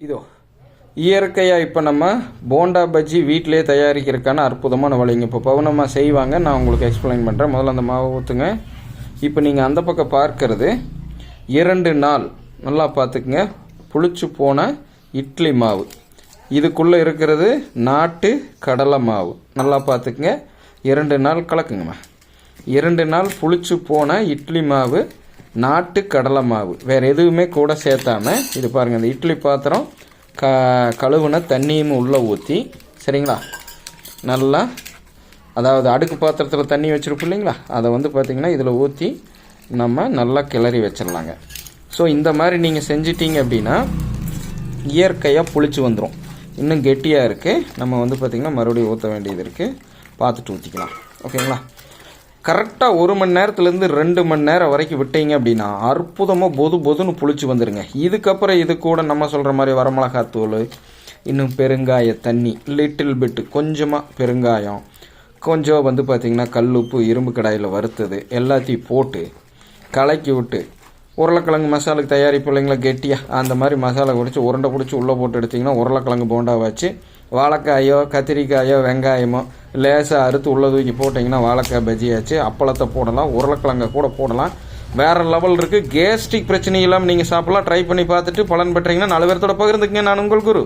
இதோ இயற்கையாக இப்போ நம்ம போண்டா பஜ்ஜி வீட்டிலே தயாரிக்கிறதுக்கான அற்புதமான வழிங்க. இப்போ பவுனம்மா செய்வாங்க, நான் உங்களுக்கு எக்ஸ்பிளைன் பண்ணுறேன். முதல்ல அந்த மாவை ஊற்றுங்க. இப்போ நீங்கள் அந்த பக்கம் பார்க்கறது 2 நாள் நல்லா பார்த்துக்குங்க புளிச்சு போன இட்லி மாவு. இதுக்குள்ளே இருக்கிறது நாட்டு கடலை மாவு. நல்லா பார்த்துக்குங்க. 2 நாள் கலக்குங்கம்மா. 2 நாள் புளிச்சு போன இட்லி மாவு, நாட்டு கடலை மாவு, வேறு எதுவுமே கூட சேர்த்தாமல். இது பாருங்கள், இந்த இட்லி பாத்திரம் கழுவுன தண்ணியும் உள்ளே ஊற்றி, சரிங்களா, நல்லா, அதாவது அடுக்கு பாத்திரத்தில் தண்ணி வச்சுருப்போம் இல்லைங்களா, அதை பார்த்திங்கன்னா இதில் ஊற்றி நம்ம நல்லா கிளறி வச்சிடலாங்க. ஸோ இந்த மாதிரி நீங்கள் செஞ்சிட்டிங்க அப்படின்னா இயற்கையாக புளிச்சு வந்துடும். இன்னும் கெட்டியாக இருக்குது. நம்ம பார்த்திங்கன்னா மறுபடியும் ஊற்ற வேண்டியது இருக்குது. பார்த்துட்டு ஊற்றிக்கலாம். ஓகேங்களா? கரெக்டாக 1 மணி நேரத்துலேருந்து 2 மணி நேரம் வரைக்கும் விட்டீங்க அப்படின்னா அற்புதமாக பொதுன்னு புளிச்சு வந்துடுங்க. இதுக்கப்புறம் இது கூட நம்ம சொல்கிற மாதிரி வரமிளகாத்தூள், இன்னும் பெருங்காய தண்ணி, லிட்டில் பிட்டு கொஞ்சமாக பெருங்காயம், கொஞ்சம் பார்த்திங்கன்னா கல்லுப்பு, இரும்பு கடாயில் வறுத்தது எல்லாத்தையும் போட்டு கலக்கி விட்டு, உருளைக்கிழங்கு மசாலுக்கு தயாரிப்பு இல்லைங்களா கெட்டியாக, அந்த மாதிரி மசாலா பிடிச்சி உருண்டை பிடிச்சி உள்ளே போட்டு எடுத்திங்கன்னா உருளைக்கிழங்கு போண்டா வச்சு, வாழைக்காயோ கத்திரிக்காயோ வெங்காயமோ லேசாக அறுத்து உள்ளே தூக்கி போட்டிங்கன்னா வாழைக்காய் பஜ்ஜி ஆச்சு. அப்பளத்தை போடலாம், உருளைக்கிழங்கை கூட போடலாம். வேறு லெவல் இருக்குது. கேஸ்ட்ரிக் பிரச்சனை இல்லாமல் நீங்கள் சாப்பிட்லாம். ட்ரை பண்ணி பார்த்துட்டு பலன் பெற்றீங்கன்னா 4 பேர்த்தோட பகிர்ந்துக்குங்க. நான் உங்கள் குரு.